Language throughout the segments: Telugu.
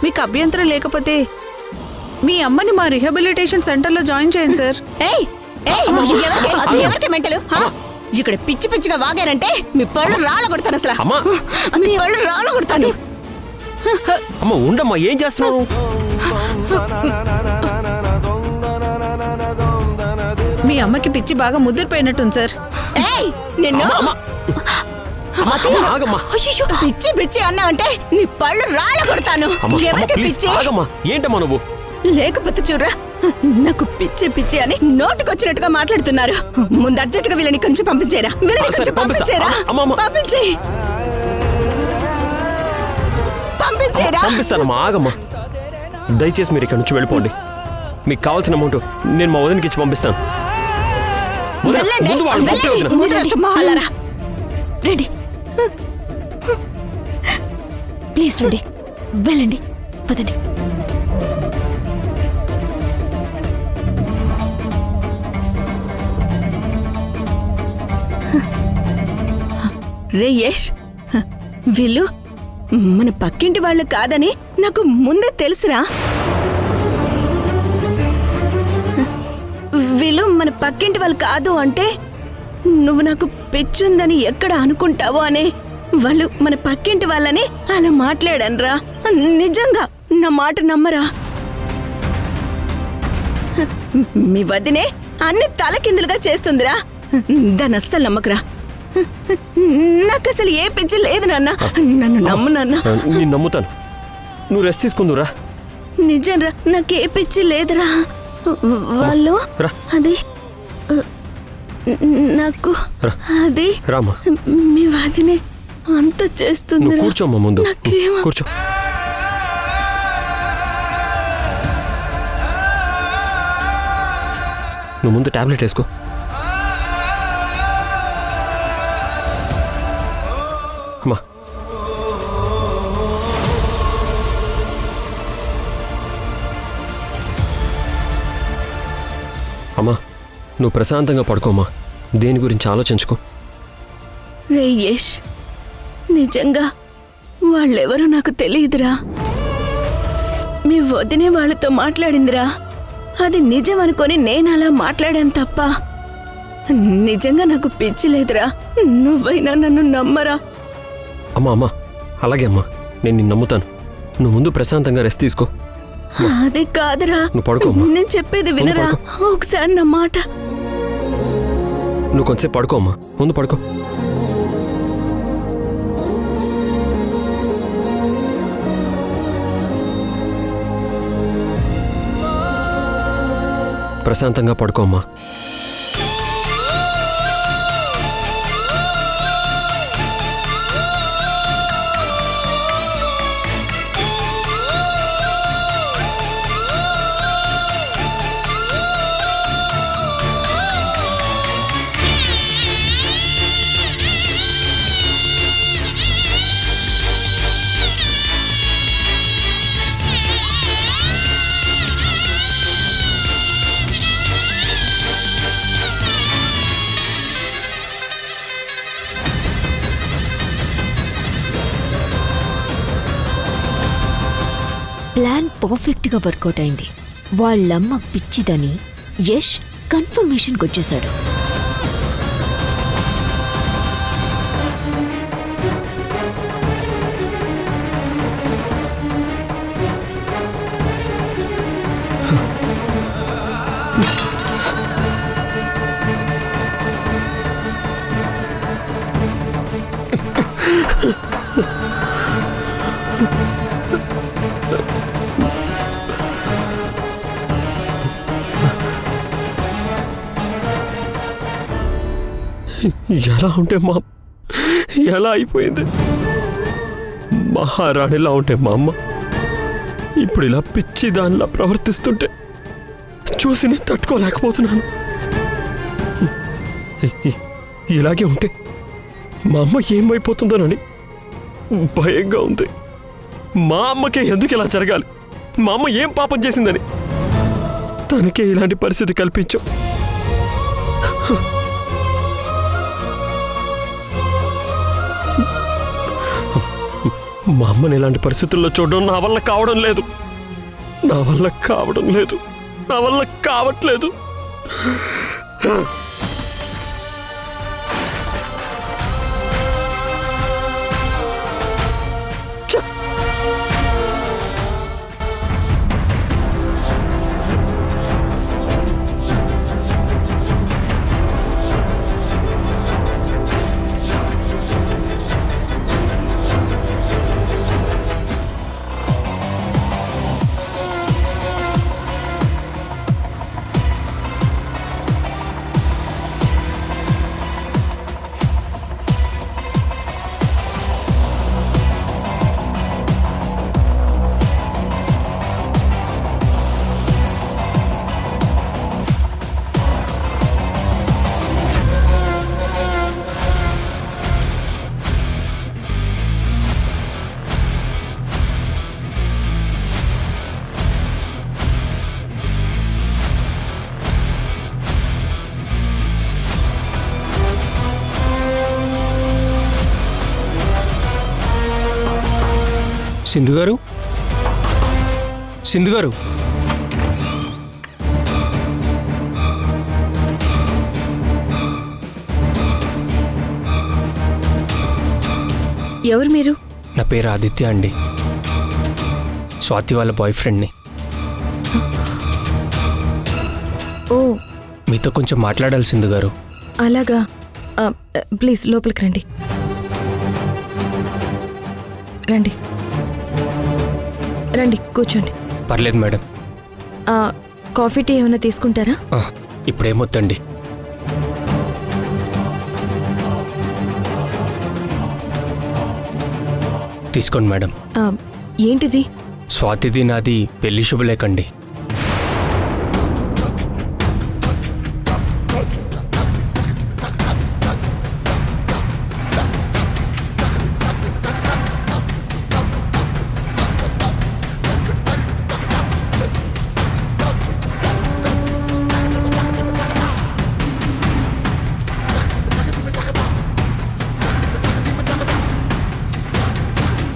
మీకు అభ్యంతరం లేకపోతే మీ అమ్మని మా రిహాబిలిటేషన్ సెంటర్లో జాయిన్ చేయండి సార్. ఎవరికి మెంటలు? ఇక్కడ పిచ్చి పిచ్చిగా వాగారంటే మీ పళ్ళు రాళ్ళ కొడతాను. అసలు మీ పళ్ళు రాళ్ళ కొడతాను. అమ్మ ఉండమ్మా, ఏం చేస్తున్నావు? మీ అమ్మకి పిచ్చి బాగా ముద్రపోయినట్టుంది సార్. పిచ్చి పిచ్చి అన్నావంటే నీ పళ్ళు రాళ్ళ కొడతాను. ఎవరికి పిచ్చి? ఏంటమ్మా నువ్వు? లేకపోతే చూడరా, నాకు పిచ్చి పిచ్చి అని నోటుకొచ్చినట్టుగా మాట్లాడుతున్నారు. ముందు అర్జెంటుగా వీళ్ళని కొంచెం పంపించేరా. పంపించేరా. పంపిస్తానమ్మా, ఆగమ్మా. దయచేసి మీరు ఇక్కడ నుంచి వెళ్ళిపోండి. మీకు కావాల్సిన అమౌంట్ నేను మా వదినకి ఇచ్చి పంపిస్తాను. రండి ప్లీజ్, రండి, వెళ్ళండి, పదండి. రే యష్, వీళ్ళు మన పక్కింటి వాళ్ళు కాదని నాకు ముందే తెలుసురా. వీళ్ళు మన పక్కింటి వాళ్ళు కాదు అంటే నువ్వు నాకు పిచ్చుందని ఎక్కడ అనుకుంటావో అని వాళ్ళు మన పక్కింటి వాళ్ళని అలా మాట్లాడనరా. నిజంగా నా మాట నమ్మరా? మీ వదినే అన్ని తలకిందులుగా చేస్తుందిరా. దాన్ని అస్సలు నమ్మకరా. నాకు అసలు ఏ పిచ్చి లేదు నాన్న. నన్ను నమ్ము నాన్న. నేను నమ్ముతాను, నువ్వు రెస్ట్ తీసుకుందురా. నిజంరా, నాకు ఏ పిచ్చి లేదురా. వాళ్ళు అది నాకు అది మీ వదినే అంత చేస్తుంది. కూర్చోమ్మా, ముందు కూర్చో. నువ్వు ముందు టాబ్లెట్ వేసుకో. అమ్మా, అమ్మా నువ్వు ప్రశాంతంగా పడుకోమ్మా, దేని గురించి ఆలోచించుకో. రే యష్, నిజంగా వాళ్ళెవరో నాకు తెలియదురా. మీ వదినే వాళ్ళతో మాట్లాడిందిరా. అది నిజం అనుకొని నేను అలా మాట్లాడాను తప్ప నిజంగా నాకు పిచ్చి లేదురా. నువ్వైనా నన్ను నమ్మరా. అమ్మా అమ్మా, అలాగే అమ్మా, నేను నిన్ను నమ్ముతాను. నువ్వు ముందు ప్రశాంతంగా రెస్ట్ తీసుకో. అది కాదురా, నువ్వు పడుకో. నేను చెప్పేది వినరా ఒకసారి నా మాట. నువ్వు కొంచెంసేపు పడుకో అమ్మా, ముందు పడుకో. ప్రశాంతంగా పడుకో అమ్మా. ప్లాన్ పర్ఫెక్ట్ గా వర్కౌట్ అయింది. వాళ్ళమ్మ పిచ్చిదని యష్ కన్ఫర్మేషన్కి వచ్చేశాడు. ఎలా ఉంటే మా ఎలా అయిపోయింది. మహారాణిలా ఉంటే మా అమ్మ ఇప్పుడు ఇలా పిచ్చి దానిలా ప్రవర్తిస్తుంటే చూసి నేను తట్టుకోలేకపోతున్నాను. ఇలాగే ఉంటే మా అమ్మ ఏమైపోతుందోనని భయంగా ఉంది. మా అమ్మకే ఎందుకు ఇలా జరగాలి? మా అమ్మ ఏం పాపం చేసిందని తనకే ఇలాంటి పరిస్థితి కల్పించు. మా అమ్మని ఇలాంటి పరిస్థితుల్లో చూడడం నా వల్ల కావడం లేదు, నా వల్ల కావడం లేదు, నా వల్ల కావట్లేదు. సింధు గారు, సింధు గారు, ఎవరు మీరు? నా పేరు ఆదిత్య అండి, స్వాతి వాళ్ళ బాయ్ ఫ్రెండ్ని. ఓ మీతో కొంచెం మాట్లాడాలి సింధు గారు. అలాగా, ప్లీజ్ లోపలికి రండి. రండి రండి, కూర్చోండి. పర్లేదు మేడం. కాఫీ టీ ఏమైనా తీసుకుంటారా? ఇప్పుడేమొద్దండి. తీసుకోండి మేడం. ఏంటిది? స్వాతిది నాది పెళ్లి శుభలేకండి.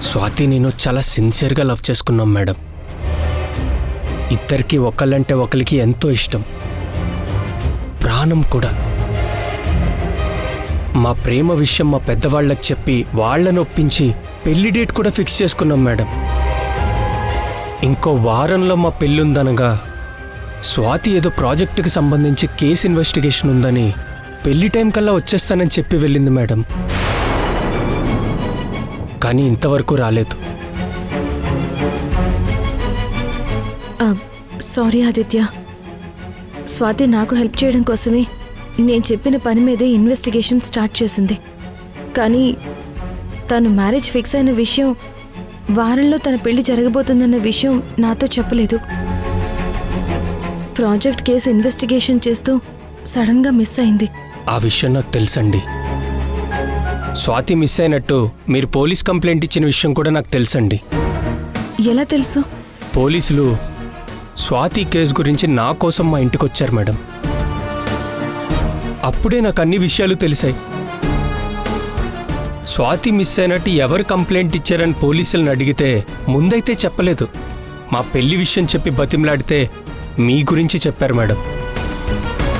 స్వాతి నేను చాలా సిన్సియర్గా లవ్ చేసుకున్నాం మేడం. ఇద్దరికి ఒకళ్ళంటే ఒకరికి ఎంతో ఇష్టం, ప్రాణం కూడా. మా ప్రేమ విషయం మా పెద్దవాళ్ళకి చెప్పి వాళ్ళని ఒప్పించి పెళ్లి డేట్ కూడా ఫిక్స్ చేసుకున్నాం మేడం. ఇంకో వారంలో మా పెళ్ళుందనగా స్వాతి ఏదో ప్రాజెక్టుకి సంబంధించి కేసు ఇన్వెస్టిగేషన్ ఉందని పెళ్లి టైం కల్లా వచ్చేస్తానని చెప్పి వెళ్ళింది మేడం. కానీ ఇంతవరకు రాలేదు. సారీ ఆదిత్య, స్వాతి నాకు హెల్ప్ చేయడం కోసమే నేను చెప్పిన పని మీదే ఇన్వెస్టిగేషన్ స్టార్ట్ చేసింది. కానీ తను మ్యారేజ్ ఫిక్స్ అయిన విషయం, వారంలో తన పెళ్లి జరగబోతుందన్న విషయం నాతో చెప్పలేదు. ప్రాజెక్ట్ కేసు ఇన్వెస్టిగేషన్ చేస్తూ సడన్గా మిస్ అయింది. ఆ విషయం నాకు తెలుసండి. స్వాతి మిస్ అయినట్టు మీరు పోలీస్ కంప్లైంట్ ఇచ్చిన విషయం కూడా నాకు తెలుసండి. ఎలా తెలుసు? పోలీసులు స్వాతి కేసు గురించి నా కోసం మా ఇంటికి వచ్చారు మేడం. అప్పుడే నాకు అన్ని విషయాలు తెలిసాయి. స్వాతి మిస్ అయినట్టు ఎవరు కంప్లైంట్ ఇచ్చారని పోలీసులను అడిగితే ముందైతే చెప్పలేదు. మా పెళ్లి విషయం చెప్పి బతిమలాడితే మీ గురించి చెప్పారు మేడం.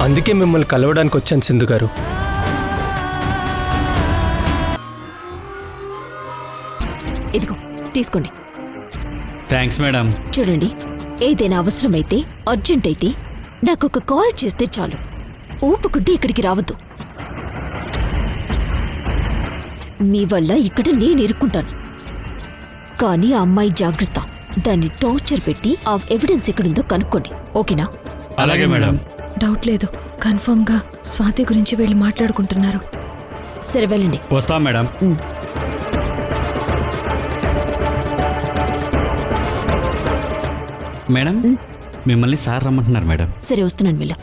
అందుకే మిమ్మల్ని కలవడానికి వచ్చాను సింధు గారు. ఇదిగో తీసుకోండి. Thanks madam. చూడండి, ఏదైనా అవసరమైతే అర్జెంట్ అయితే నాకు ఒక కాల్ చేస్తే చాలు. ఊపుకుంటే ఇక్కడికి రావద్దు. మీ వల్ల ఇక్కడ నేను ఇరుక్కుంటాను. కానీ ఆ అమ్మాయి జాగ్రత్త, దాన్ని టార్చర్ పెట్టి ఆ ఎవిడెన్స్ ఎక్కడుందో కనుక్కోండి. ఓకేనా? అలాగే మేడం. డౌట్ లేదు, కన్ఫర్మ్గా స్వాతి గురించి వీళ్ళు మాట్లాడుకుంటున్నారు. సరే వెళ్ళండి. వస్తాం మేడం. మేడం, మిమ్మల్ని సార్ రమ్మంటున్నారు మేడం. సరే వస్తున్నాను వీళ్ళ.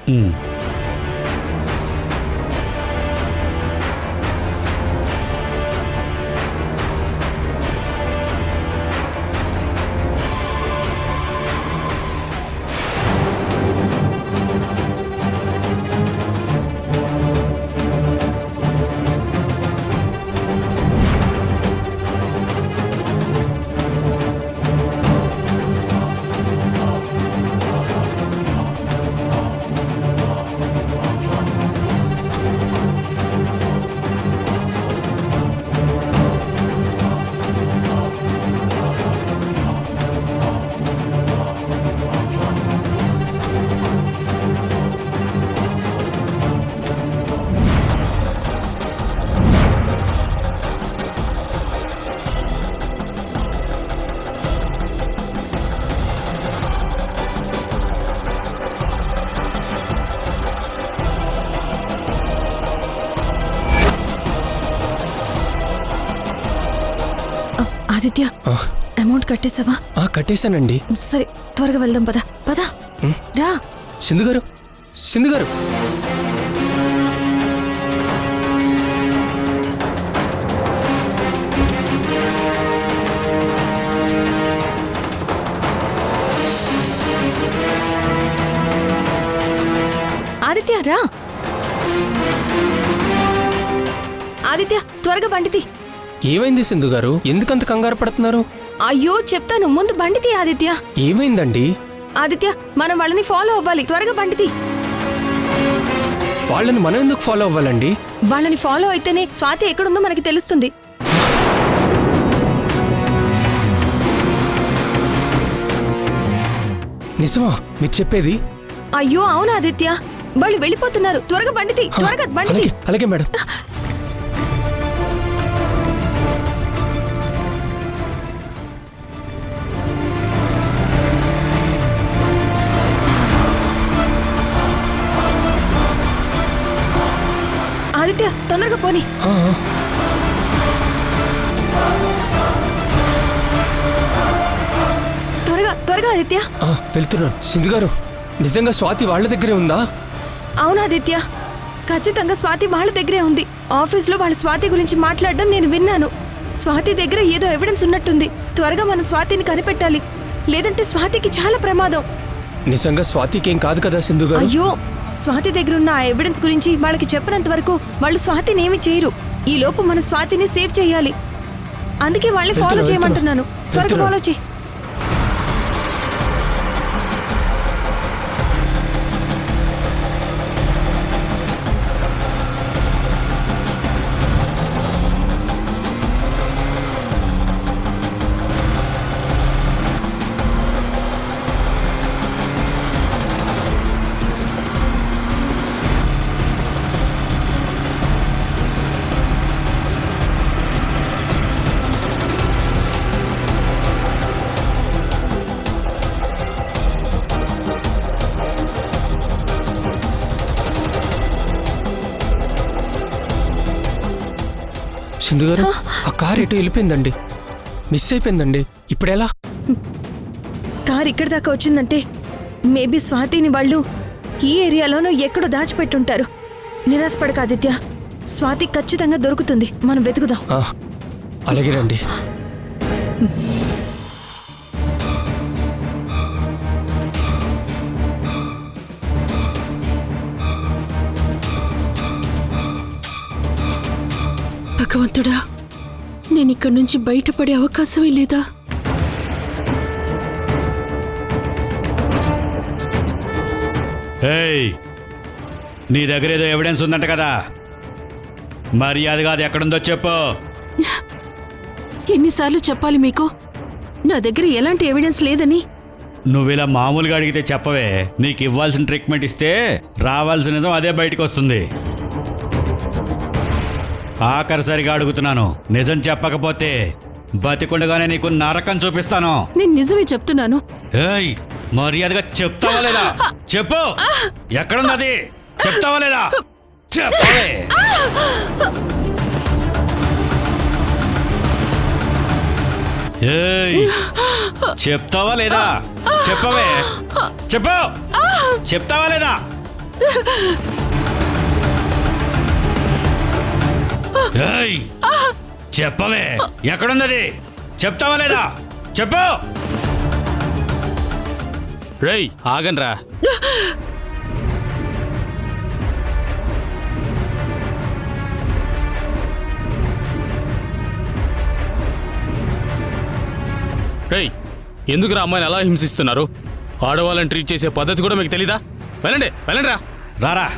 ఆదిత్య ఆ, అమౌంట్ కట్టేసావా? కట్టేశానండి. సరే త్వరగా వెళ్దాం పద పద రా. సింధు గారు, సింధు గారు. ఆదిత్య రా. ఆదిత్య త్వరగా బండితి. ఏమైంది సింధు గారు? ఎందుకంత కంగారు పడుతున్నారు? అయ్యో చెప్తాను, ముందు బండితి ఆదిత్య. ఏమైందండి? ఆదిత్య మనం వాళ్ళని ఫాలో అవ్వాలి, త్వరగా బండితి. వాళ్ళని మనం ఎందుకు ఫాలో అవ్వాలండి? వాళ్ళని ఫాలో అయితేనే స్వాతి ఎక్కడుందో మనకి తెలుస్తుంది. నిజమా మీరు చెప్పేది? అయ్యో అవును ఆదిత్య, వాళ్ళు వెళ్ళిపోతున్నారు. త్వరగా బండితి, త్వరగా బండితి. అలాగే అలాగే మేడం. ఆదిత్య తొందరగా పోని. ఆ, ఆ. త్వరగా త్వరగా ఆదిత్య. వెళ్తున్నాను. సింధు గారు, నిజంగా స్వాతి వాళ్ళ దగ్గరే ఉందా? అవును ఆదిత్య, ఖచ్చితంగా స్వాతి వాళ్ళ దగ్గరే ఉంది. ఆఫీస్లో వాళ్ళ స్వాతి గురించి మాట్లాడడం నేను విన్నాను. స్వాతి దగ్గర ఏదో ఎవిడెన్స్ ఉన్నట్టుంది. త్వరగా మనం స్వాతిని కనిపెట్టాలి, లేదంటే స్వాతికి చాలా ప్రమాదం. నిజంగా స్వాతికి ఏం కాదు కదా సింధు గారు? అయ్యో, స్వాతి దగ్గర ఉన్న ఆ ఎవిడెన్స్ గురించి వాళ్ళకి చెప్పినంత వరకు వాళ్ళు స్వాతిని ఏమి చేయరు. ఈ లోపు మన స్వాతిని సేవ్ చేయాలి. అందుకే వాళ్ళని ఫాలో వెళ్తున్నా, చేయమంటున్నాను. త్వరగా వెళ్తున్నా. ఫాలో చేయి. సింధు గారు, ఆ కార్ ఎటు వెళ్ళిపోయిందండి. మిస్ అయిపోయిందండి. ఇప్పుడెలా? కార్ ఇక్కడి దాకా వచ్చిందంటే మేబీ స్వాతిని వాళ్ళు ఈ ఏరియాలోనూ ఎక్కడో దాచిపెట్టుంటారు. నిరాశపడక ఆదిత్య, స్వాతి ఖచ్చితంగా దొరుకుతుంది. మనం వెతుకుదాం. అలాగేనండి. భగవంతుడా, నేను ఇక్కడి నుంచి బయటపడే అవకాశమే లేదా? ఏయ్, నీ దగ్గర ఏదో ఎవిడెన్స్ ఉందంట కదా, మర్యాదగా అది ఎక్కడుందో చెప్పు. ఎన్నిసార్లు చెప్పాలి మీకు? నా దగ్గర ఎలాంటి ఎవిడెన్స్ లేదని. నువ్వు ఇలా మామూలుగా అడిగితే చెప్పవే. నీకు ఇవ్వాల్సిన ట్రీట్మెంట్ ఇస్తే రావాల్సిన నిజం అదే బయటకు వస్తుంది. ఆఖరిసరిగా అడుగుతున్నాను, నిజం చెప్పకపోతే బతికుండగానే నీకు నరకం చూపిస్తాను. నేను నిజమే చెప్తున్నాను. ఏయ్, మర్యాదగా చెప్తావా లేదా? చెప్పు, ఎక్కడున్నది? చెప్తావా లేదా? చెప్పవే. ఏయ్, చెప్తావా లేదా? చెప్పవే. చెప్పు, చెప్తావా లేదా? ఏయ్, చెప్పవే, ఎక్కడున్నది? చెప్తావా లేదా? చెప్పు. రేయ్ ఆగండ్రా. రేయ్, ఎందుకురా అమ్మాయిని అలా హింసిస్తున్నారు? ఆడవాళ్ళని ట్రీట్ చేసే పద్ధతి కూడా మీకు తెలీదా? వెళ్ళండి వెళ్ళండి రా. రారా.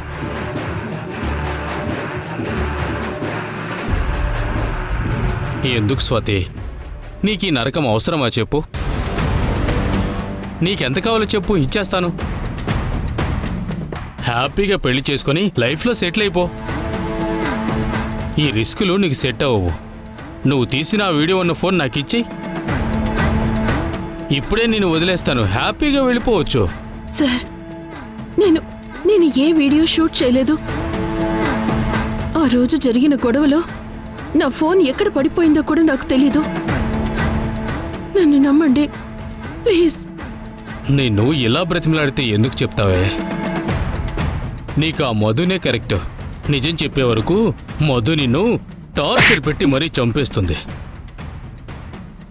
ఎందుకు స్వాతి, నీకు ఈ నరకం అవసరమా చెప్పు? నీకెంత కావాలో చెప్పు, ఇచ్చేస్తాను. హ్యాపీగా పెళ్లి చేసుకొని లైఫ్లో సెటిల్ అయిపో. ఈ రిస్కులు నీకు సెట్ అవ్వవు. నువ్వు తీసిన ఆ వీడియో ఉన్న ఫోన్ నాకు ఇచ్చి, ఇప్పుడే నేను వదిలేస్తాను. హ్యాపీగా వెళ్ళిపోవచ్చు. సార్, నేను ఏ వీడియో షూట్ చేయలేదు. ఆ రోజు జరిగిన గొడవలో నా ఫోన్ ఎక్కడ పడిపోయిందో కూడా నాకు తెలీదు. నన్ను నమ్మండి ప్లీజ్. నిన్ను ఇలా బ్రతిమలాడితే ఎందుకు చెప్తావే? నీకు ఆ మధునే కరెక్ట్. నిజం చెప్పే వరకు మధు నిన్ను టార్చర్ పెట్టి మరీ చంపేస్తుంది.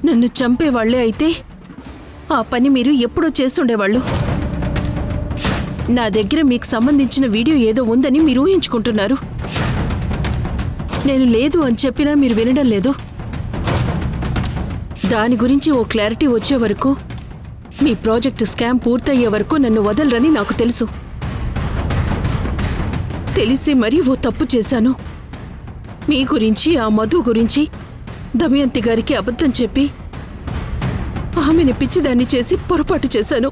నన్ను చంపేవాళ్లే అయితే ఆ పని మీరు ఎప్పుడో చేసుండేవాళ్ళు. నా దగ్గర మీకు సంబంధించిన వీడియో ఏదో ఉందని మీరు ఊహించుకుంటున్నారు. నేను లేదు అని చెప్పినా మీరు వినడం లేదు. దాని గురించి ఓ క్లారిటీ వచ్చే వరకు, మీ ప్రాజెక్ట్ స్కామ్ పూర్తయ్యే వరకు నన్ను వదలరని నాకు తెలుసు. తెలిసి మరీ ఓ తప్పు చేశాను. మీ గురించి, ఆ మధు గురించి దమయంతి గారికి అబద్ధం చెప్పి ఆమెని పిచ్చిదాన్ని చేసి పొరపాటు చేశాను.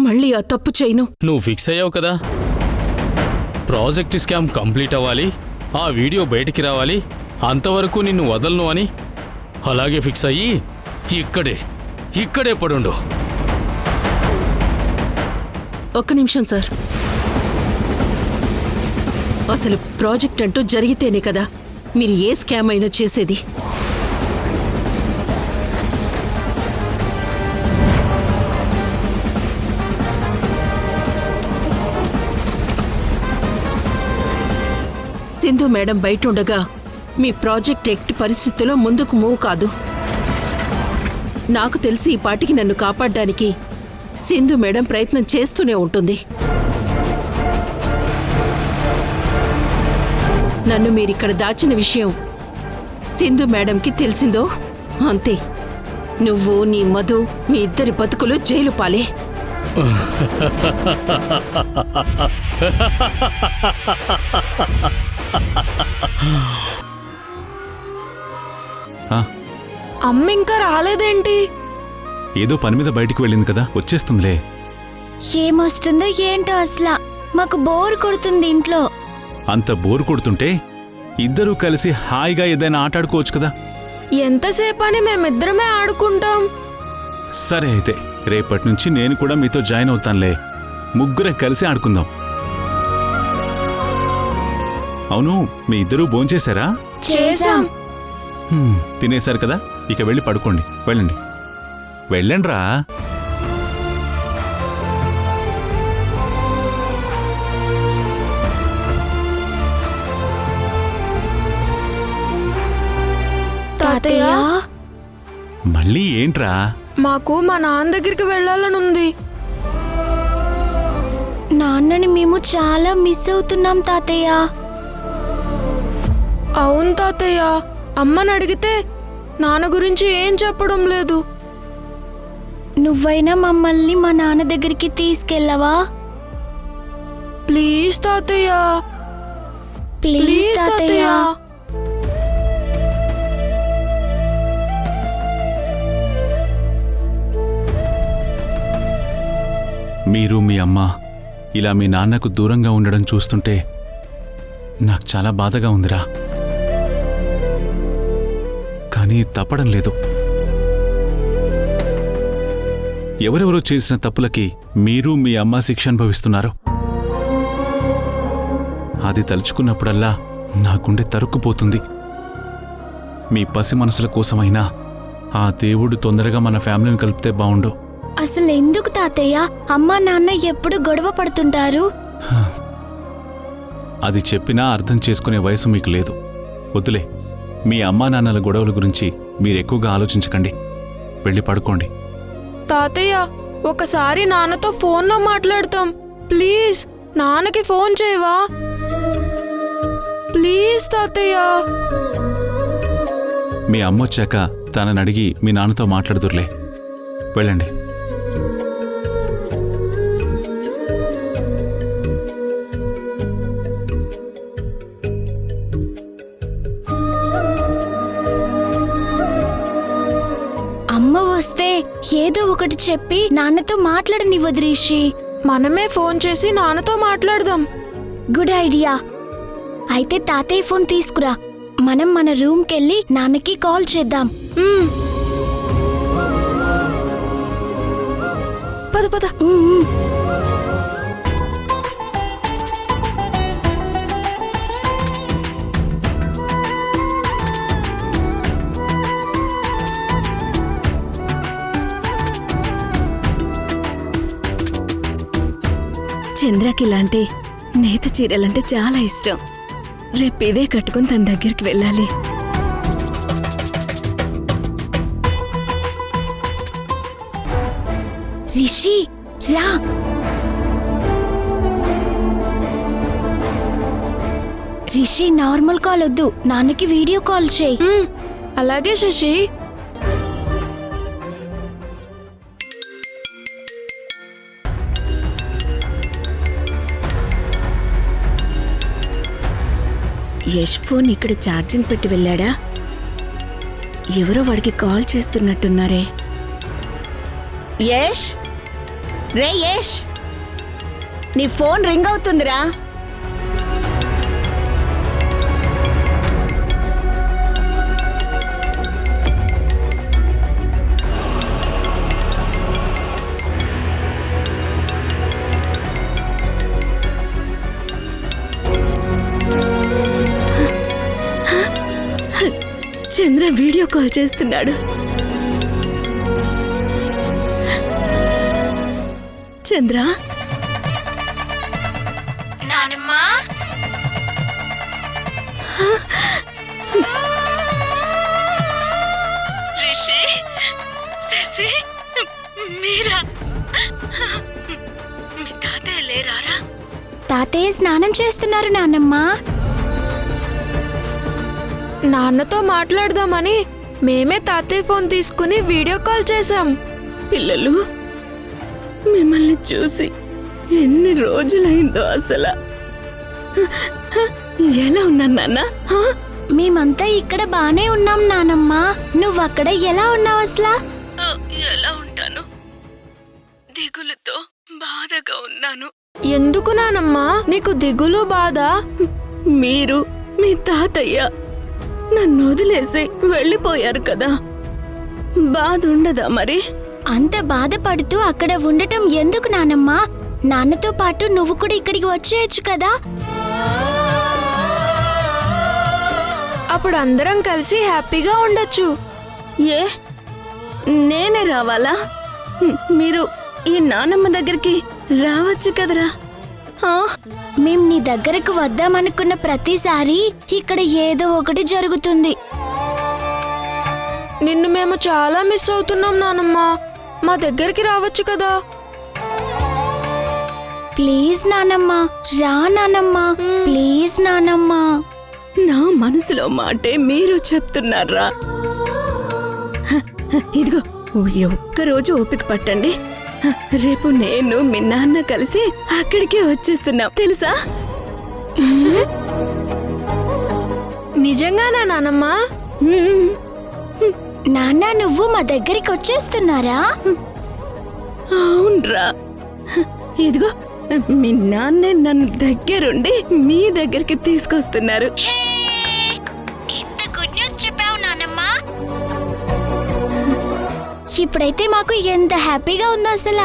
మళ్ళీ ఆ తప్పు చేయను. నువ్వు ఫిక్స్ అయ్యావు కదా, ప్రాజెక్ట్ స్కామ్ కంప్లీట్ అవ్వాలి, ఆ వీడియో బయటికి రావాలి, అంతవరకు నిన్ను వదలను అని. అలాగే ఫిక్స్ అయ్యి ఇక్కడే పడుండు. ఒక్క నిమిషం సార్. అసలు ప్రాజెక్ట్ అంటూ జరిగితేనే కదా మీరు ఏ స్కామ్ అయినా చేసేది. సింధు మేడం బయట ఉండగా మీ ప్రాజెక్ట్ ఎట్టి పరిస్థితుల్లో ముందుకు మూవ్ కాదు. నాకు తెలిసి ఈ పాటికి నన్ను కాపాడడానికి సింధు మేడం ప్రయత్నం చేస్తూనే ఉంటుంది. నన్ను మీరిక్కడ దాచిన విషయం సింధు మేడంకి తెలిసిందో అంతే. నువ్వు, నీ మధు, మీ ఇద్దరి బతుకులు జైలు పాలే. అమ్మ ఇంకా రాలేదేంటి? ఏదో పని మీద బయటికి వెళ్ళింది కదా, వచ్చేస్తుందిలే. ఏమొస్తుందో ఏంటో అసలు మాకు బోర్ కొడుతుంది ఇంట్లో. అంత బోరు కొడుతుంటే ఇద్దరూ కలిసి హాయిగా ఏదైనా ఆటాడుకోవచ్చు కదా. ఎంతసేపని మేమిద్దరమే ఆడుకుంటాం. సరే అయితే రేపటి నుంచి నేను కూడా మీతో జాయిన్ అవుతానులే. ముగ్గురే కలిసి ఆడుకుందాం. అవును, మీ ఇద్దరూ భోంచేశారా? చేసాం. తినేశారు కదా, ఇక వెళ్ళి పడుకోండి. వెళ్ళండి, వెళ్ళండ్రా. తాతయ్య, మళ్ళీ ఏంట్రా? మాకు మా నాన్న దగ్గరికి వెళ్ళాలనుంది. నాన్నని మేము చాలా మిస్ అవుతున్నాం తాతయ్య. అవును తాతయ్య, అమ్మని అడిగితే నాన్న గురించి ఏం చెప్పడం లేదు. నువ్వైనా మమ్మల్ని మా నాన్న దగ్గరికి తీసుకెళ్ళవా? ప్లీజ్ తాతయ్య, ప్లీజ్ తాతయ్య. మీరు, మీ అమ్మ ఇలా మీ నాన్నకు దూరంగా ఉండడం చూస్తుంటే నాకు చాలా బాధగా ఉందిరా. కానీ తప్పడం లేదు. ఎవరెవరో చేసిన తప్పులకి మీరు, మీ అమ్మ శిక్ష అనుభవిస్తున్నారు. అది తలుచుకున్నప్పుడల్లా నా గుండె తరుక్కుపోతుంది. మీ పసి మనసుల కోసమైనా ఆ దేవుడు తొందరగా మన ఫ్యామిలీని కలిపితే బావుండు. అసలు ఎందుకు తాతయ్య అమ్మా నాన్న ఎప్పుడు గొడవ పడుతుంటారు? అది చెప్పినా అర్థం చేసుకునే వయసు మీకు లేదు. వద్దులే, మీ అమ్మా నాన్నల గొడవల గురించి మీరెక్కువగా ఆలోచించకండి. వెళ్ళి పడుకోండి. తాతయ్య, ఒకసారి నాన్నతో ఫోన్లో మాట్లాడతాం. ప్లీజ్ నాన్నకి ఫోన్ చేయవా? ప్లీజ్ తాతయ్య. మీ అమ్మ వచ్చాక తనని అడిగి మీ నాన్నతో మాట్లాడుదురులే. వెళ్ళండి. అమ్మ వస్తే ఏదో ఒకటి చెప్పి నాన్నతో మాట్లాడనివ్వదు రిషి. మనమే ఫోన్ చేసి నాన్నతో మాట్లాడదాం. Good idea. అయితే తాతయ్య ఫోన్ తీసుకురా, మనం మన రూమ్కెళ్ళి నాన్నకి కాల్ చేద్దాం. పద పద. చంద్రకి ఇలాంటి నేత చీరలంటే చాలా ఇష్టం. రేపు ఇదే కట్టుకుని తన దగ్గరికి వెళ్ళాలి. రిషి రా. రిషి నార్మల్ కాల్ వద్దు, నాన్నకి వీడియో కాల్ చేయి. అలాగే శశి. యష్ ఫోన్ ఇక్కడ ఛార్జింగ్ పెట్టి వెళ్ళాడా? ఎవరో వాడికి కాల్ చేస్తున్నట్టున్నారే. యష్, రే యష్, నీ ఫోన్ రింగ్ అవుతుందిరా. చంద్ర వీడియో కాల్ చేస్తున్నాడు. చంద్ర, నానమ్మా, రిషి, శశి, మీరా? మీ తాతయ్య లేరారా? తాతయ్య స్నానం చేస్తున్నారు నానమ్మా. నాన్నతో మాట్లాడదామని మేమే తాతయ్య ఫోన్ తీసుకుని వీడియో కాల్ చేశాం. పిల్లలు, మిమ్మల్ని చూసి ఎన్ని రోజులైందో అసలు. ఎలా ఉన్నాను నాన్న? మేమంతా ఇక్కడ బానే ఉన్నాం నానమ్మా. నువ్వక్కడ ఎలా ఉన్నావు అసలు? ఎలా ఉంటాను? దిగులుతో బాధగా ఉన్నాను. ఎందుకు నానమ్మా నీకు దిగులు బాధ? మీరు మీ తాతయ్య నన్ను వదిలేసి వెళ్ళిపోయారు కదా, బాధ ఉండదా మరి? అంత బాధపడుతూ అక్కడ ఉండటం ఎందుకు నానమ్మా? నాన్నతో పాటు నువ్వు కూడా ఇక్కడికి వచ్చేయచ్చు కదా. అప్పుడు అందరం కలిసి హ్యాపీగా ఉండొచ్చు. ఏ, నేనే రావాలా? మీరు ఈ నానమ్మ దగ్గరికి రావచ్చు కదరా. మేం నీ దగ్గరకు వద్దామనుకున్న ప్రతిసారి ఇక్కడ ఏదో ఒకటి జరుగుతుంది. నిన్ను మేము చాలా మిస్ అవుతున్నాం నానమ్మా. మా దగ్గరికి రావచ్చు కదా. ప్లీజ్ నానమ్మా, రా నానమ్మా, ప్లీజ్ నానమ్మా. నా మనసులో మాటే మీరు చెప్తున్నారా? ఇదిగో ఒక్కరోజు ఓపిక పట్టండి. రేపు నేను మీ నాన్న కలిసి అక్కడికే వచ్చేస్తున్నాం, తెలుసా? నిజంగానా నానమ్మా? నాన్న, నువ్వు మా దగ్గరికి వచ్చేస్తున్నారా? అవునరా. ఇదిగో మీ నాన్నే నన్ను దగ్గరుండి మీ దగ్గరికి తీసుకొస్తున్నారు. ఎంత గుడ్ న్యూస్ చెప్పావు నానమ్మా. ఇప్పుడైతే మాకు ఎంత హ్యాపీగా ఉందో అసలు.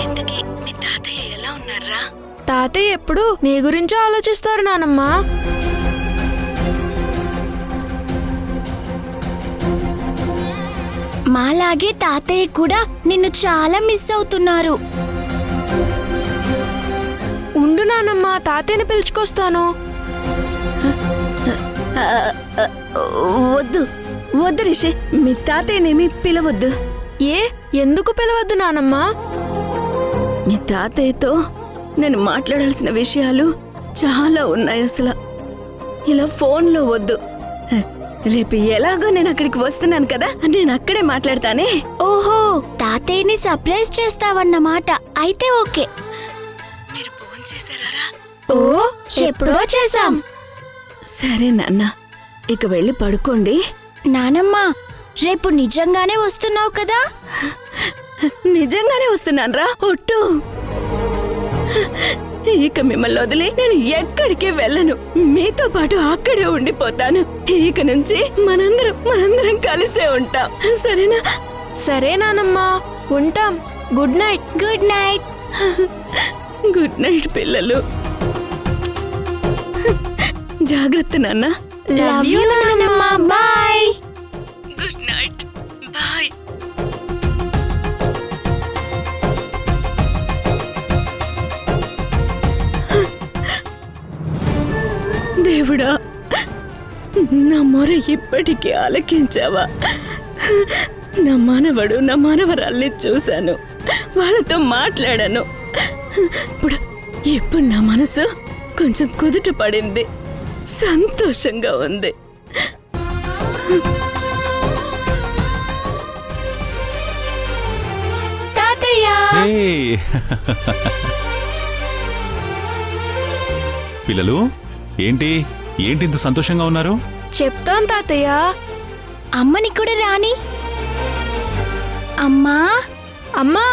ఇంతకీ మీ తాతయ్య ఎలా ఉన్నారా? తాతయ్య ఎప్పుడు నీ గురించో ఆలోచిస్తారు నానమ్మా. మాలాగే తాతయ్య కూడా నిన్ను చాలా మిస్ అవుతున్నారు. ఉండు నానమ్మా, తాతయ్యని పిలుచుకొస్తాను. వద్దు వద్దు రిషి, మీ తాతయ్యనేమి పిలవద్దు. ఏ, ఎందుకు పిలవద్దు నానమ్మా? మీ తాతయ్యతో నేను మాట్లాడాల్సిన విషయాలు చాలా ఉన్నాయి అసలు. ఇలా ఫోన్లో వద్దు. రేపు ఎలాగో నేను అక్కడికి వస్తున్నాను కదా, నేను అక్కడే మాట్లాడతానే. ఓహో, తాతయ్యని సర్ప్రైజ్ చేస్తావన్నమాట. అయితే ఓకే. మీరు ఫోన్ చేశారా? ఓ, ఎప్పుడో చేశాం. సరే నాన్న, ఇక వెళ్ళి పడుకోండి. నానమ్మా, రేపు నిజంగానే వస్తున్నావు కదా? నిజంగానే వస్తున్నాను రా, ఒట్టు. ఇక మిమ్మల్ని వదిలి నేను ఎక్కడికి వెళ్ళను. మీతో పాటు అక్కడే ఉండిపోతాను. ఇక నుంచి మనందరం కలిసే ఉంటాం, సరేనా? సరే నానమ్మా, ఉంటాం. Good night. Good night. Good night పిల్లలు. జాగ్రత్త నాన్న. లవ్ యూ నానమ్మా. బాయ్. Good night. బాయ్. దేవుడా, నా మొర ఇప్పటికీ ఆలకించావా? నా మనవరాల్ని చూశాను, వాళ్ళతో మాట్లాడాను. ఇప్పుడు నా మనసు కొంచెం కుదుట పడింది, సంతోషంగా ఉంది. ఏయ్! పిల్లలు, ఏంటి ఇంత సంతోషంగా ఉన్నారు? చెప్తాను తాతయ్య. అమ్మని కూడా రాని. అమ్మా, అమ్మా,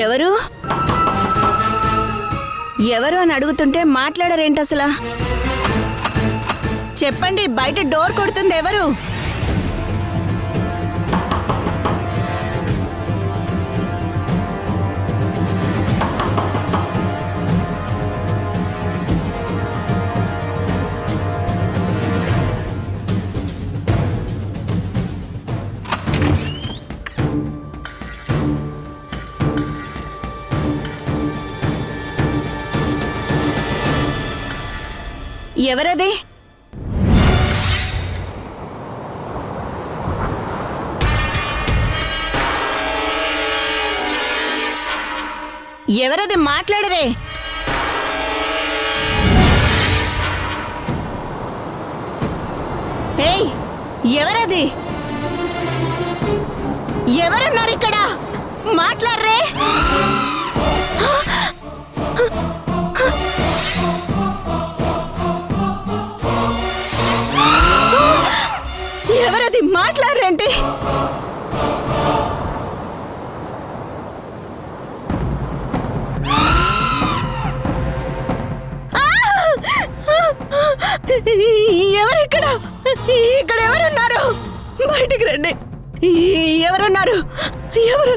ఎవరు ఎవరు అని అడుగుతుంటే మాట్లాడరేంటి అసలు? చెప్పండి, బయట డోర్ కొడుతుంది ఎవరు? ఎవరది? ఎవరది? మాట్లాడరే. ఏయ్, ఎవరది? ఎవరున్నారు ఇక్కడ? మాట్లాడరే. ఎవరది? మాట్లాడరేంటి? ఎవరిక్కడ? ఇక్కడ ఎవరున్నారు? బయటికి రండి. ఎవరున్నారు? ఎవరు?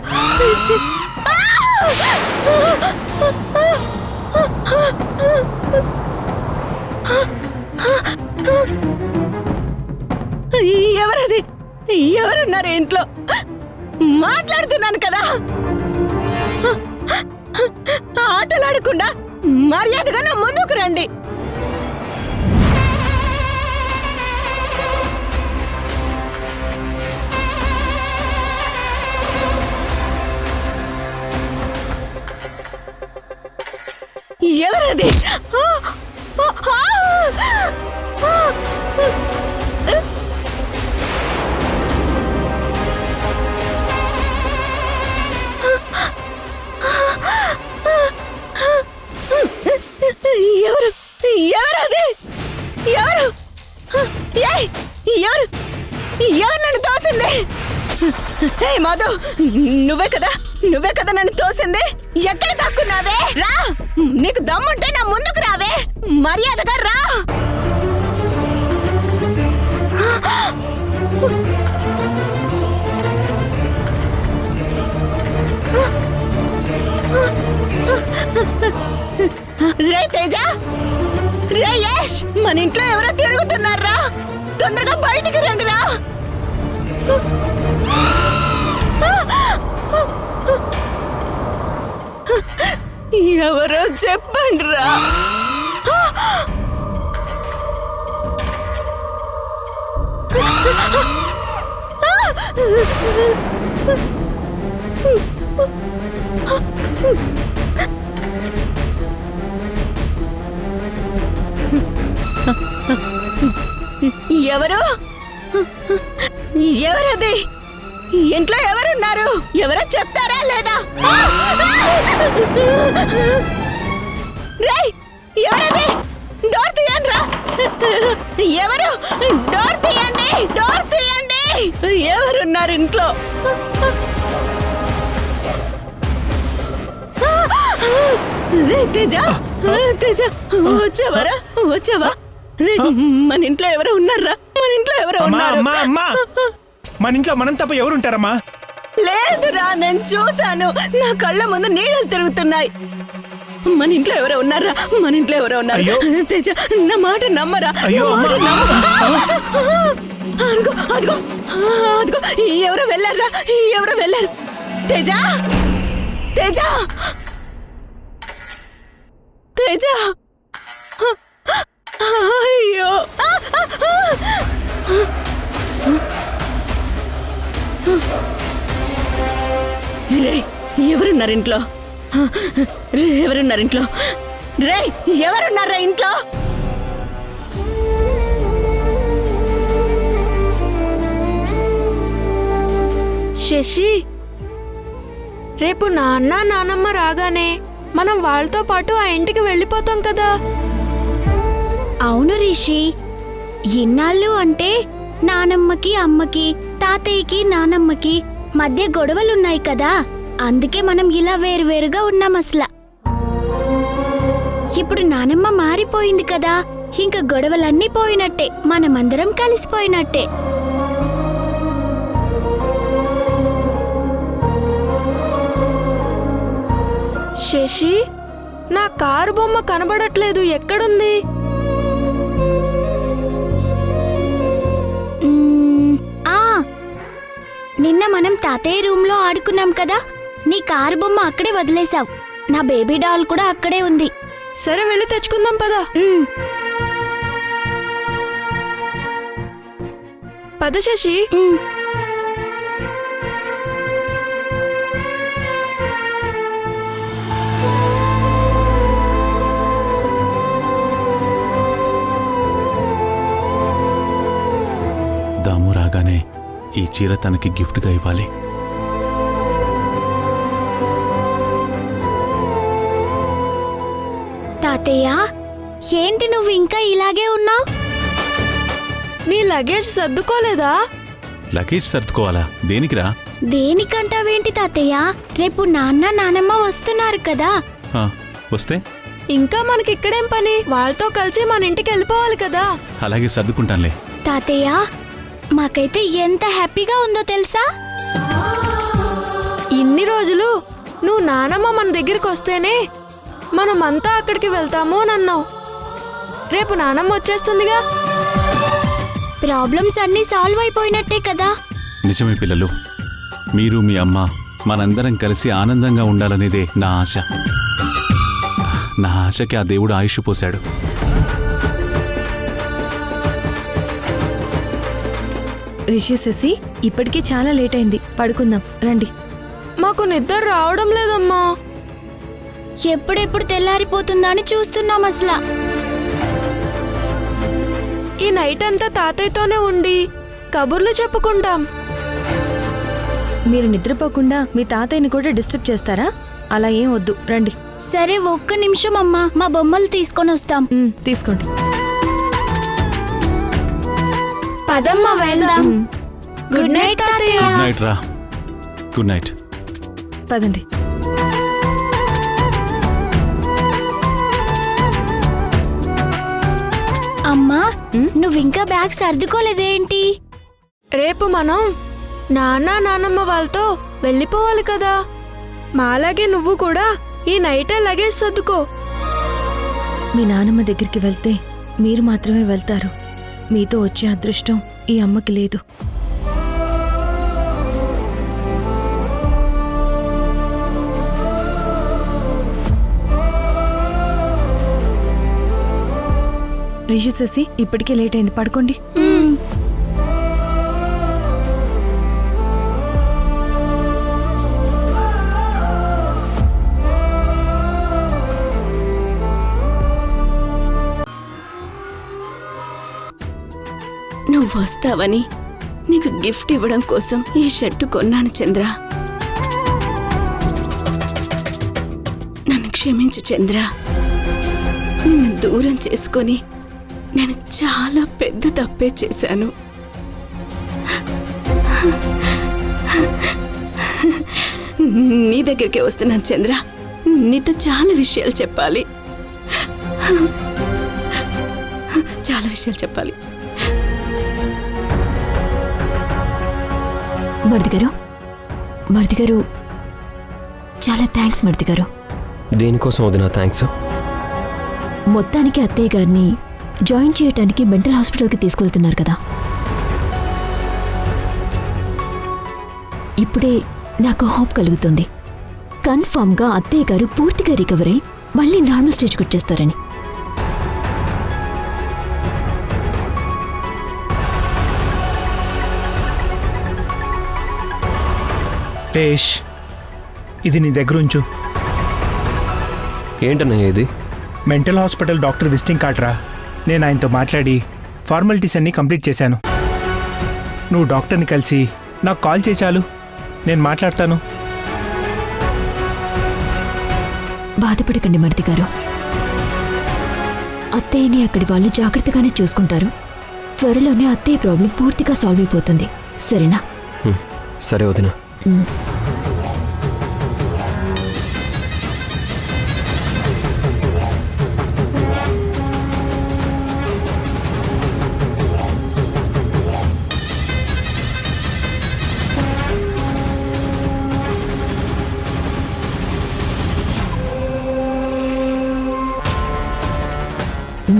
ఎవరది? ఎవరున్నారు ఇంట్లో? మాట్లాడుతున్నాను కదా. ఆటలాడకుండా మర్యాదగా నా ముందుకు రండి. ఎవరది? ఎవరు? ఎవరది? ఎవరు? ఎవరు? ఎవరు నన్ను తోసింది? హే మధు, నువ్వే కదా నన్ను తోసింది. ఎక్కడ దాక్కున్నావే? రా, నీకు దమ్ముంటే నా ముందుకు రావే. మర్యాదగా రా. రే తేజ, రే యష్, మన ఇంట్లో ఎవరో తిరుగుతున్నారా? తొందరగా బయటికి రండి రా. ఎవరో చెప్పండి రా. ఎవరు? ఎవరది? ఇంట్లో ఎవరున్నారు? ఎవరో చెప్తారా లేదా? రేయ్, ఎవరది? డోర్ తీయండి రా. ఎవరు? డోర్ తీయండి, డోర్ తీయండి. ఎవరున్నారు ఇంట్లో? రే తేజ, తేజ, వచ్చావా? రే, మన ఇంట్లో ఎవరో ఉన్నారా? మన ఇంట్లో ఎవరో అమ్మా ఉన్నారు? అమ్మా అమ్మా మన ఇంట్లో మనం తప్ప ఎవరుంటారమ్మా? లేదురా, నేను చూశాను. నా కళ్ళ ముందు నీడలు తిరుగుతున్నాయి. మన ఇంట్లో ఎవరో ఉన్నారా? మన ఇంట్లో ఎవరో ఉన్నారు. అయ్యో. తేజ, నా మాట నమ్మరా? అయ్యో, నా మాట అమ్మా. నమ్ము. అదిగో అదిగో అదిగో, ఎవరో వెళ్ళారా? ఎవరో వెళ్ళారు. తేజ, తేజ, తేజ. అయ్యో, రే, ఎవరున్నారు ఇంట్లో? రే, ఎవరున్నారు ఇంట్లో? రే, ఎవరున్నారా ఇంట్లో? శశి, రేపు నాన్న నానమ్మ రాగానే మనం వాళ్ళతో పాటు ఆ ఇంటికి వెళ్ళిపోతాం కదా. అవును రిషి, ఇన్నాళ్ళు అంటే నానమ్మకి అమ్మకి తాతయ్యకి నానమ్మకి మధ్య గొడవలున్నాయి కదా, అందుకే మనం ఇలా వేరువేరుగా ఉన్నాం అసలు. ఇప్పుడు నానమ్మ మారిపోయింది కదా, ఇంకా గొడవలన్నీ పోయినట్టే, మనమందరం కలిసిపోయినట్టే. శశి, నా కారు బొమ్మ కనబడట్లేదు, ఎక్కడుంది? ఆ, నిన్న మనం తాతయ్య రూమ్లో ఆడుకున్నాం కదా, నీ కారు బొమ్మ అక్కడే వదిలేసావు. నా బేబీ డాల్ కూడా అక్కడే ఉంది. సరే, వెళ్ళి తెచ్చుకుందాం పదా. పద శశి. దాము రాగానే ఈ చీర తనకి గిఫ్ట్గా ఇవ్వాలి. తాతయ్య, ఏంటి నువ్వు ఇంకా ఇలాగే ఉన్నావు? నీ లగేజ్ సర్దుకోలేదా? లగేజ్ సర్దుకోవాలా? దేనికిరా? దేనికంటావేంటి తాతయ్య? రేపు నాన్న నానమ్మ వస్తున్నారు కదా. ఆ, వస్తే ఇంకా మనకి ఇక్కడేం పని? వాళ్ళతో కలిసి మన ఇంటికి వెళ్ళిపోవాలి కదా. అలాగే సర్దుకుంటానులే. తాతయ్య, మాకైతే ఎంత హ్యాపీగా ఉందో తెలుసా? ఇన్ని రోజులు నువ్వు నానమ్మ మన దగ్గరికి వస్తేనే మనమంతా అక్కడికి వెళ్తాము అని అన్నావు. రేపు నానమ్మ వచ్చేస్తుందిగా. ప్రాబ్లమ్స్ అన్నీ సాల్వ్ అయిపోయినట్టే కదా. నిజమే పిల్లలు, మీరు మీ అమ్మ మనందరం కలిసి ఆనందంగా ఉండాలనేదే నా ఆశ. నా ఆశకి ఆ దేవుడు ఆయుష్ పోశాడు. రిషి, శశి, ఇప్పటికీ చాలా లేట్ అయింది, పడుకుందాం రండి. మాకు నిద్ర రావడం లేదమ్మా. ఎప్పుడెప్పుడు తెల్లారిపోతుందా అని చూస్తున్నాం అసలు. ఈ నైట్ అంతా తాతయ్యతోనే ఉండి కబుర్లు చెప్పుకుంటాం. మీరు నిద్రపోకుండా మీ తాతయ్యని కూడా డిస్టర్బ్ చేస్తారా? అలా ఏం వద్దు, రండి. సరే, ఒక్క నిమిషం అమ్మా, మా బొమ్మలు తీసుకొని వస్తాం. తీసుకోండి. పదమ్మా వెళ్దాం. గుడ్ నైట్ తాతయ్య. గుడ్ నైట్ రా. Good night. పదండి. అమ్మా, నువ్వింకా బ్యాగ్ సర్దుకోలేదేంటి? రేపు మనం నాన్న నానమ్మ వాళ్ళతో వెళ్ళిపోవాలి కదా. మాలాగే నువ్వు కూడా ఈ నైటే లగేజ్ సర్దుకో. మీ నానమ్మ దగ్గరికి వెళ్తే మీరు మాత్రమే వెళ్తారు. మీతో వచ్చే అదృష్టం ఈ అమ్మకి లేదు. రిషి, శశి, ఇప్పటికే లేట్ అయింది, పడుకోండి. నువ్వు వస్తావని నీకు గిఫ్ట్ ఇవ్వడం కోసం ఈ షర్టు కొన్నాను చంద్ర. నన్ను క్షమించు చంద్ర. నిన్ను దూరం చేసుకొని నేను చాలా పెద్ద తప్పే చేశాను. నీ దగ్గరికే వస్తున్నాను చంద్ర. నీతో చాలా విషయాలు చెప్పాలి. చాలా విషయాలు చెప్పాలి. మరిది గారు చాలా థ్యాంక్స్ మరిది గారు. దేనికోసం వదినా థ్యాంక్స్? మొత్తానికి అత్తయ్య గారిని జాయిన్ చేయడానికి మెంటల్ హాస్పిటల్కి తీసుకెళ్తున్నారు కదా. ఇప్పుడే నాకు హోప్ కలుగుతుంది. కన్ఫామ్గా అత్తయ్య గారు పూర్తిగా రికవర్ అయి మళ్ళీ నార్మల్ స్టేజ్కి వచ్చేస్తారని. రేష్, ఇది నీ దగ్గర ఉంచు. ఏంటన్నయ్య ఇది? Mental hospital doctor visiting card రా. నేను ఆయనతో మాట్లాడి ఫార్మాలిటీస్ అన్నీ కంప్లీట్ చేశాను. నువ్వు డాక్టర్ని కలిసి నాకు కాల్ చేయి చాలు, నేను మాట్లాడతాను. బాధపడకండి మరిది గారు. అత్తయ్యని అక్కడి వాళ్ళు జాగ్రత్తగానే చూసుకుంటారు. త్వరలోనే అత్తయ్య ప్రాబ్లం పూర్తిగా సాల్వ్ అయిపోతుంది. సరేనా? సరే వదినా.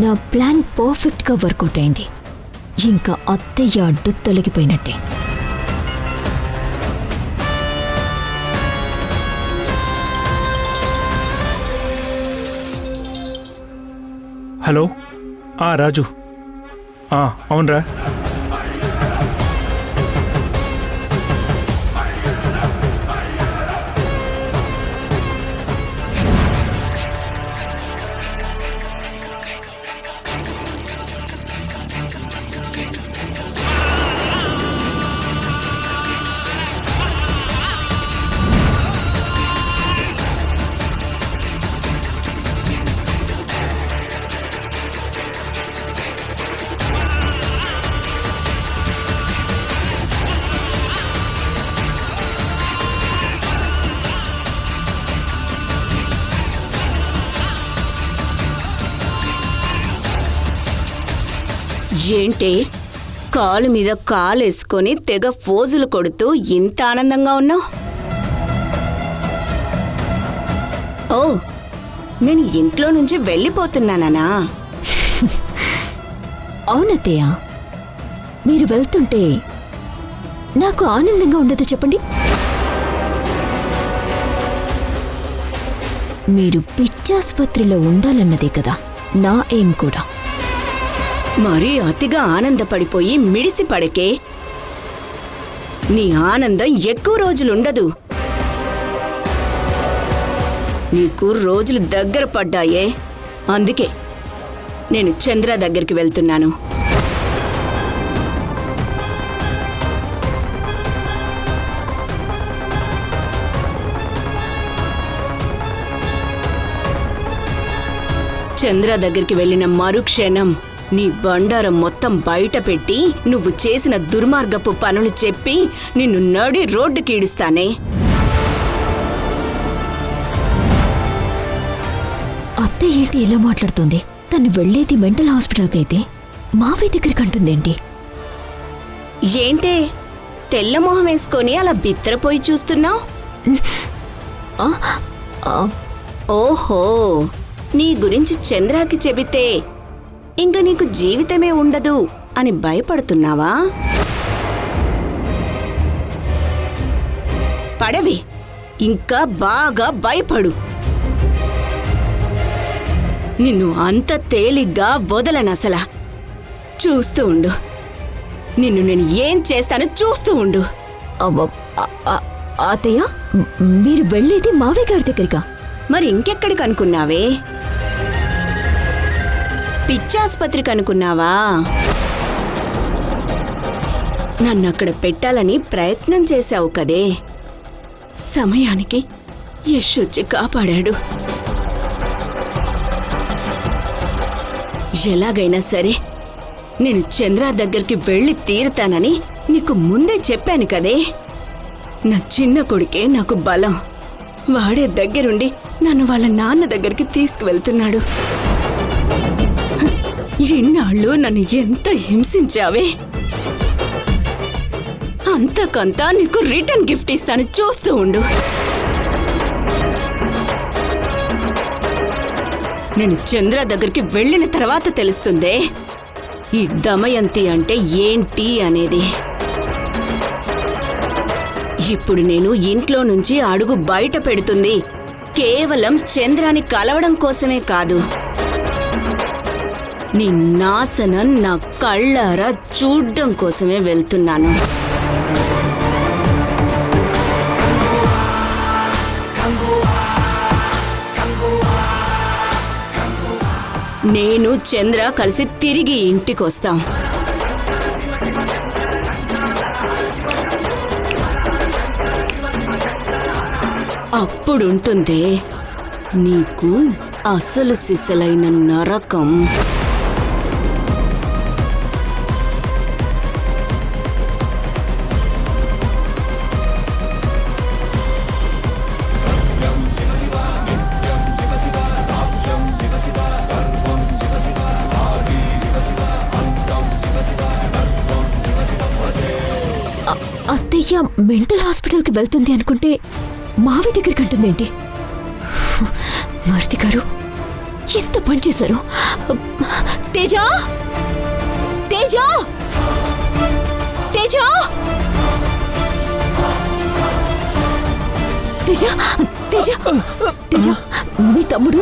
నా ప్లాన్ పర్ఫెక్ట్గా వర్కౌట్ అయింది. ఇంకా అత్తయ్య అడ్డు తొలగిపోయినట్టే. హలో, రాజు. అవునరా. ఏంటి కాలు మీద కాలేసుకొని తెగ ఫోజులు కొడుతూ ఇంత ఆనందంగా ఉన్నావు? ఓ, నేను ఇంట్లో నుంచి వెళ్ళిపోతున్నానా? అవునత్తయ్య, మీరు వెళ్తుంటే నాకు ఆనందంగా ఉండదు చెప్పండి. మీరు పిచ్చాసుపత్రిలో ఉండాలన్నదే కదా నా ఎయిమ్ కూడా. మరీ అతిగా ఆనందపడిపోయి మిడిసి పడకే. నీ ఆనందం ఎక్కువ రోజులుండదు. నీకు రోజులు దగ్గర పడ్డాయే, అందుకే నేను చంద్ర దగ్గరికి వెళ్తున్నాను. చంద్ర దగ్గరికి వెళ్ళిన మరుక్షణం నీ బండారం మొత్తం బయట పెట్టి నువ్వు చేసిన దుర్మార్గపు పనులు చెప్పి నిన్ను నడి రోడ్డుకి ఈడుస్తానే. అత్తయ్య ఏంటి ఇలా మాట్లాడుతోంది? తను వెళ్ళేది మెంటల్ హాస్పిటల్కి అయితే మావయ్య దగ్గరికి అంటుందేంటి? ఏంటే తెల్లమొహం వేసుకొని అలా బిత్తరపోయి చూస్తున్నావు? ఓహో, నీ గురించి చంద్రాకి చెబితే ఇంక నీకు జీవితమే ఉండదు అని భయపడుతున్నావా? పడవి, ఇంకా బాగా భయపడు. నిన్ను అంత తేలిగ్గా వదలనసలా. చూస్తూ ఉండు, నిన్ను నేను ఏం చేస్తానో చూస్తూ ఉండు. అత్తయ్య, మీరు వెళ్ళేది మావయ్య గారి దగ్గరికా? మరి ఇంకెక్కడికి అనుకున్నావే? పిచ్చాసుపత్రికి అనుకున్నావా? నన్నక్కడ పెట్టాలని ప్రయత్నం చేశావు కదే, సమయానికి యశ్ వచ్చి కాపాడాడు. ఎలాగైనా సరే నేను చంద్ర దగ్గరికి వెళ్ళి తీరుతానని నీకు ముందే చెప్పాను కదే. నా చిన్న కొడుకే నాకు బలం. వాడే దగ్గరుండి నన్ను వాళ్ళ నాన్న దగ్గరికి తీసుకువెళ్తున్నాడు. ఇన్నాళ్ళు నన్ను ఎంత హింసించావే, అంతకంతా నీకు రిటర్న్ గిఫ్ట్ ఇస్తాను, చూస్తూ ఉండు. నేను చంద్ర దగ్గరికి వెళ్ళిన తర్వాత తెలుస్తుందే ఈ దమయంతి అంటే ఏంటి అనేది. ఇప్పుడు నేను ఇంట్లో నుంచి అడుగు బయట పెడుతుంది కేవలం చంద్రాని కలవడం కోసమే కాదు, నీ నాశనం నా కళ్ళారా చూడ్డం కోసమే వెళ్తున్నాను. నేను చంద్ర కలిసి తిరిగి ఇంటికొస్తాం. అప్పుడుంటుందే నీకు అసలు సిసలైన నరకం. అత్తయ్య మెంటల్ హాస్పిటల్కి వెళ్తుంది అనుకుంటే మావి దగ్గరికి అంటుందేంటి? మారుతి గారు ఎంత పని చేశారు. తేజ తేజ తేజ తేజ తేజ తేజ మీ తమ్ముడు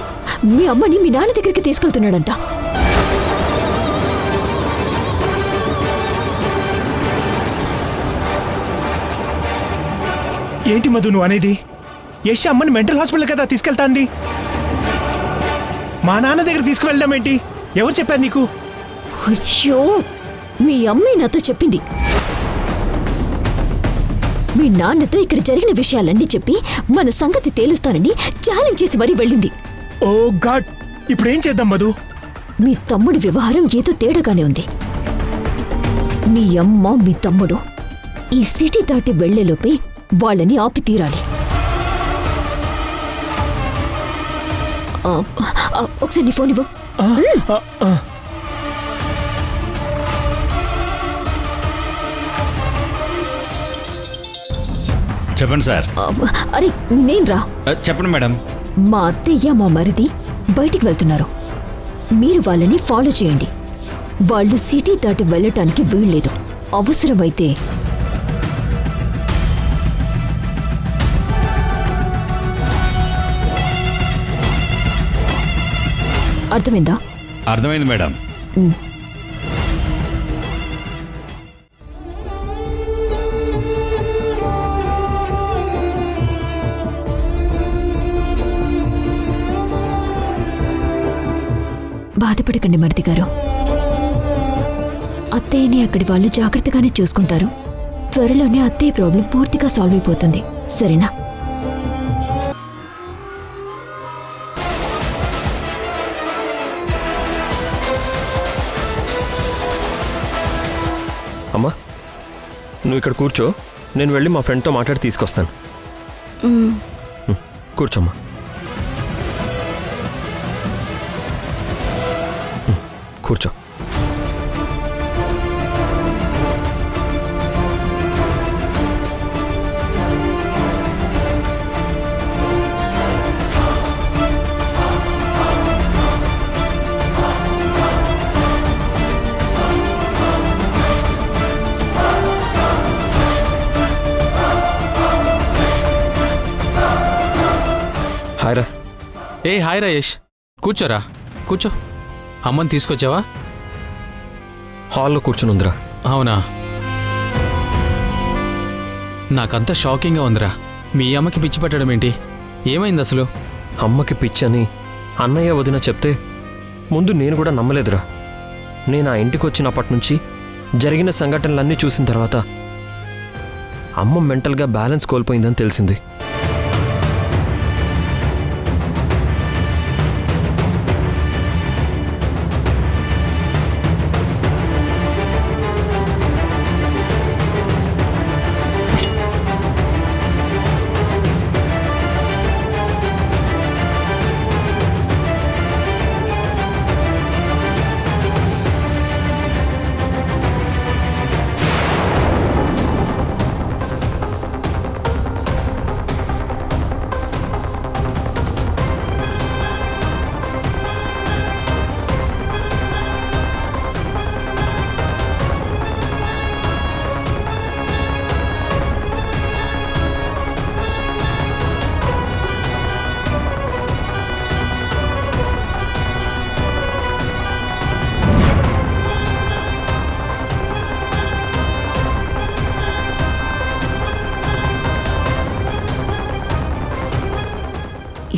మీ అమ్మని మీ నాన్న దగ్గరికి తీసుకెళ్తున్నాడంట. ఏంటి మధు నువ్వు అనేది? యశ్ అమ్మని మెంటల్ హాస్పిటల్ కదా తీసుకెళ్తాంది. మా నాన్న దగ్గర తీసుకువెళ్ళడం ఏంటి? ఎవరు చెప్పారు నీకు? అయ్యో మీ అమ్మే నాతో చెప్పింది. మీ నాన్నతో ఇక్కడ జరిగిన విషయాలన్నీ చెప్పి మన సంగతి తేలుస్తానని ఛాలెంజ్ చేసి మరీ వెళ్ళింది. ఓ గాడ్, ఇప్పుడు ఏం చేద్దాం మధు? మీ తమ్ముడి వ్యవహారం ఏదో తేడాగానే ఉంది. మీ అమ్మ మీ తమ్ముడు ఈ సిటీ దాటి వెళ్లేలోపే వాళ్ళని ఆపి తీరాలి. ఒకసారి నీ ఫోన్ ఇవ్వు. చెప్పండి సార్. అరే నేన్రా. చెప్పండి మేడం. మా అత్తయ్య మా మరిది బయటికి వెళ్తున్నారు. మీరు వాళ్ళని ఫాలో చేయండి. వాళ్ళు సిటీ దాటి వెళ్ళటానికి వీల్లేదు. అవసరమైతే అర్థమైందా? అర్థమైంది మేడం. బాధపడకండి మరిది గారు. అత్తయ్యని అక్కడి వాళ్ళు జాగ్రత్తగానే చూసుకుంటారు. త్వరలోనే అత్తయ్య ప్రాబ్లం పూర్తిగా సాల్వ్ అయిపోతుంది. సరేనా? అమ్మా నువ్వు ఇక్కడ కూర్చో, నేను వెళ్ళి మా ఫ్రెండ్తో మాట్లాడి తీసుకొస్తాను. కూర్చోమ్మా. కూర్చో. హాయ్ రా. ఏ హాయ్ రాయేష్, కూర్చోరా కూర్చో. అమ్మని తీసుకొచ్చావా? హాల్లో కూర్చుని ఉందిరా. అవునా, నాకంతా షాకింగ్గా ఉందిరా. మీ అమ్మకి పిచ్చి పెట్టడం ఏంటి? ఏమైంది అసలు? అమ్మకి పిచ్చి అని అన్నయ్య వదిన చెప్తే ముందు నేను కూడా నమ్మలేదురా. నేను ఆ ఇంటికి వచ్చినప్పటి నుంచి జరిగిన సంఘటనలన్నీ చూసిన తర్వాత అమ్మ మెంటల్గా బ్యాలెన్స్ కోల్పోయిందని తెలిసింది.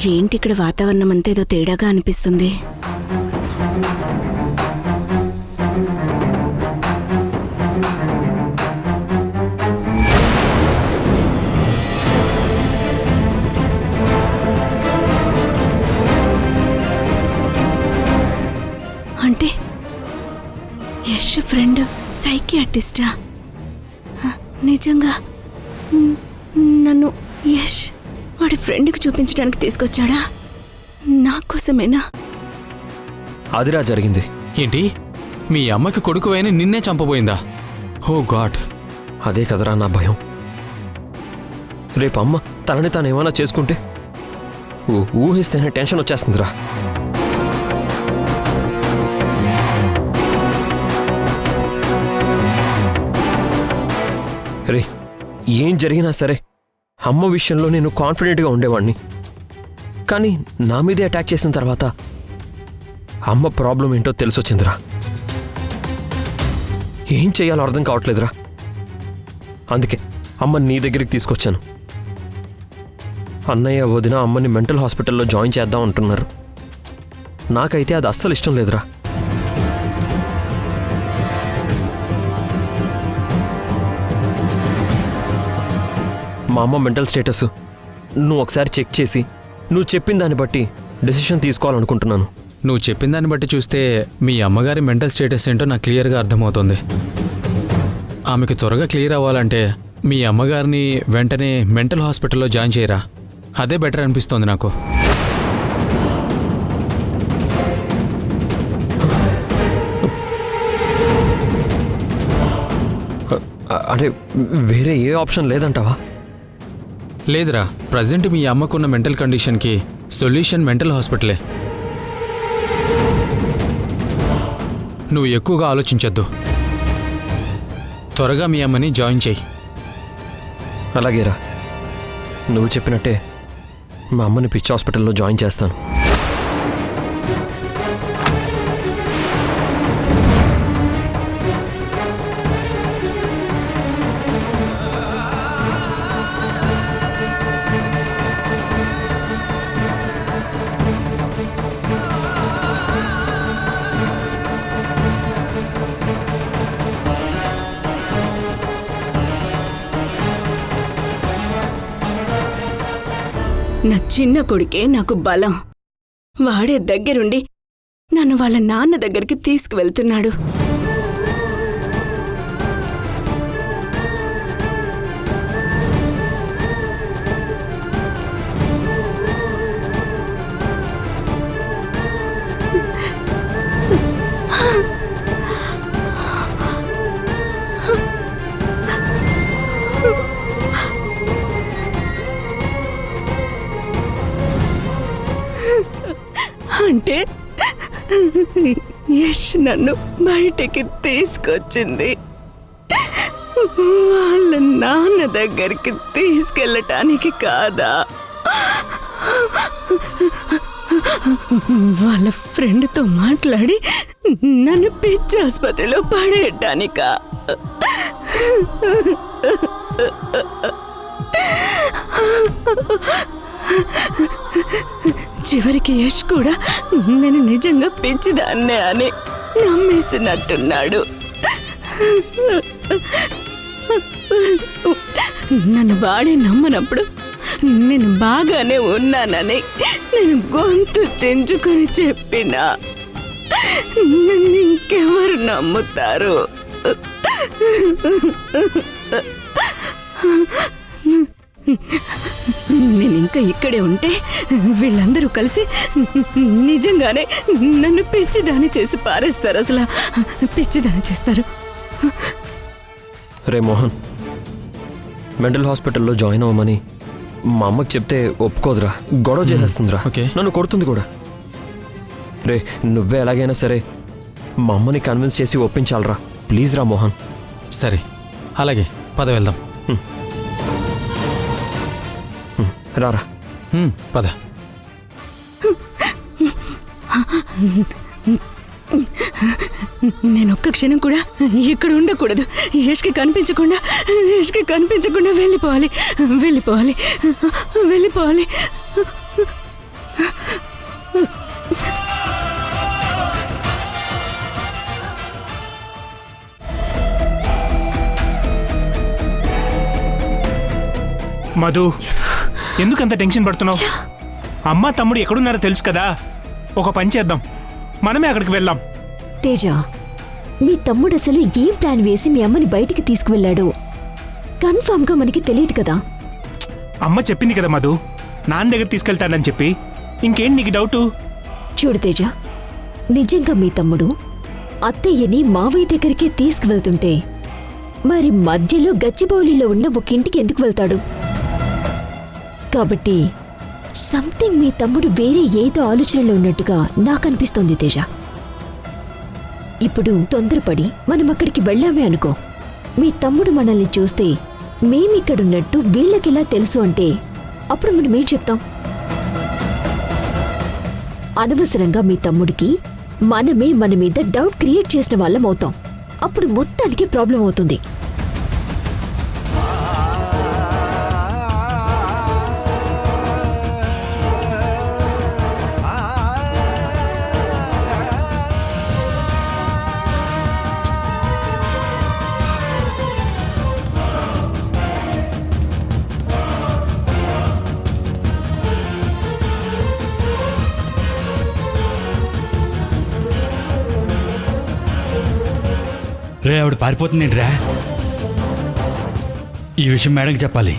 ఏంటి ఇక్కడ వాతావరణం అంతా ఏదో తేడాగా అనిపిస్తుంది. అంటే యష్ ఫ్రెండ్ సైకియాట్రిస్టా? నిజంగా నన్ను యష్ వాడి ఫ్రెండ్కి చూపించడానికి తీసుకొచ్చాడా? నా కోసమేనా? అదిరా జరిగింది. ఏంటి మీ అమ్మకి కొడుకు అయిన నిన్నే చంపబోయిందా? ఓ గాడ్. అదే కదరా నా భయం. రేపు అమ్మ తనని తాను ఏమైనా చేసుకుంటే ఊహిస్తేనే టెన్షన్ వచ్చేస్తుందిరా. రే, ఏం జరిగినా సరే అమ్మ విషయంలో నేను కాన్ఫిడెంట్గా ఉండేవాడిని. కానీ నా మీదే అటాక్ చేసిన తర్వాత అమ్మ ప్రాబ్లం ఏంటో తెలిసొచ్చిందిరా. ఏం చేయాలో అర్థం కావట్లేదురా. అందుకే అమ్మ నీ దగ్గరికి తీసుకొచ్చాను. అన్నయ్య వదిన అమ్మని మెంటల్ హాస్పిటల్లో జాయిన్ చేద్దాం అంటున్నారు. నాకైతే అది అస్సలు ఇష్టం లేదురా. మా అమ్మ మెంటల్ స్టేటస్ నువ్వు ఒకసారి చెక్ చేసి నువ్వు చెప్పిన దాన్ని బట్టి డెసిషన్ తీసుకోవాలనుకుంటున్నాను. నువ్వు చెప్పిన దాన్ని బట్టి చూస్తే మీ అమ్మగారి మెంటల్ స్టేటస్ ఏంటో నాకు క్లియర్గా అర్థమవుతుంది. ఆమెకి త్వరగా క్లియర్ అవ్వాలంటే మీ అమ్మగారిని వెంటనే మెంటల్ హాస్పిటల్లో జాయిన్ చేయరా. అదే బెటర్ అనిపిస్తోంది నాకు. అంటే వేరే ఏ ఆప్షన్ లేదంటావా? లేదురా, ప్రజెంట్ మీ అమ్మకున్న మెంటల్ కండిషన్కి సొల్యూషన్ మెంటల్ హాస్పిటలే. నువ్వు ఎక్కువగా ఆలోచించొద్దు. త్వరగా మీ అమ్మని జాయిన్ చేయి. అలాగేరా, నువ్వు చెప్పినట్టే మా అమ్మని పిచ్చి హాస్పిటల్లో జాయిన్ చేస్తాను. నా చిన్న కొడుకే నాకు బలం. వాడే దగ్గరుండి నన్ను వాళ్ళ నాన్న దగ్గరికి తీసుకువెళ్తున్నాడు. అంటే యష్ నన్ను బయటికి తీసుకొచ్చింది వాళ్ళ నాన్న దగ్గరికి తీసుకెళ్ళటానికి కాదా? వాళ్ళ ఫ్రెండ్తో మాట్లాడి నన్ను పిచ్చి ఆసుపత్రిలో పడేయటానికా? చివరికి యష్ కూడా నేను నిజంగా పిచ్చిదాన్నే అని నమ్మేసినట్టున్నాడు. నన్ను వాడే నమ్మనప్పుడు నేను బాగానే ఉన్నానని నేను గొంతు చెంచుకొని చెప్పినా నన్ను ఇంకెవరు నమ్ముతారు? నేను ఇంకా ఇక్కడే ఉంటే వీళ్ళందరూ కలిసి నిజంగానే నన్ను పిచ్చిదాన్ని చేసి పారేస్తారు. అసలు పిచ్చిదాన్ని చేస్తారు. రే మోహన్, మెంటల్ హాస్పిటల్లో జాయిన్ అవ్వమని మా అమ్మకి చెప్తే ఒప్పుకోదురా, గొడవ చేసేస్తుందిరా, నన్ను కొడుతుంది కూడా. రే, నువ్వే ఎలాగైనా సరే మా అమ్మని కన్విన్స్ చేసి ఒప్పించాలరా, ప్లీజ్ రా మోహన్. సరే, అలాగే పద వెళ్దాం. రారా. పద. నేను ఒక్క క్షణం కూడా ఇక్కడ ఉండకూడదు. యష్కి కనిపించకుండా వెళ్ళిపోవాలి. మధు, ఎందుకంత టెన్షన్ పడుతున్నావు? అమ్మ తమ్ముడు ఎక్కడున్నారో తెలుసు కదా. ఒక పని చేద్దాం, మనమే అక్కడికి వెళ్దాం. తేజ, మీ తమ్ముడు అసలు ఏం ప్లాన్ వేసి మీ అమ్మని బయటికి తీసుకువెళ్ళాడో కన్ఫర్మ్గా మనకి తెలియదు కదా. అమ్మ చెప్పింది కదా మధు, నాన్న దగ్గర తీసుకెళ్తానని చెప్పి. ఇంకేం నీకు డౌటు? చూడు తేజ, నిజంగా మీ తమ్ముడు అత్తయ్యని మావయ్య దగ్గరికే తీసుకువెళ్తుంటే మరి మధ్యలో గచ్చిబౌలిలో ఉన్న ఒక ఇంటికి ఎందుకు వెళ్తాడు? కాబట్టి సంథింగ్ మీ తమ్ముడు వేరే ఏదో ఆలోచనలో ఉన్నట్టుగా నాకు అనిపిస్తోంది తేజ. ఇప్పుడు తొందరపడి మనం అక్కడికి వెళ్ళామే అనుకో, మీ తమ్ముడు మనల్ని చూస్తే మేమిక్కడున్నట్టు వీళ్ళకిలా తెలుసు అంటే అప్పుడు మనమేం చెప్తాం? అనవసరంగా మీ తమ్ముడికి మనమే మన మీద డౌట్ క్రియేట్ చేసిన వాళ్ళం అవుతాం. అప్పుడు మొత్తానికి ప్రాబ్లం అవుతుంది. రే ఆవిడ పారిపోతుందేంట్రా? ఈ విషయం మేడంకి చెప్పాలి.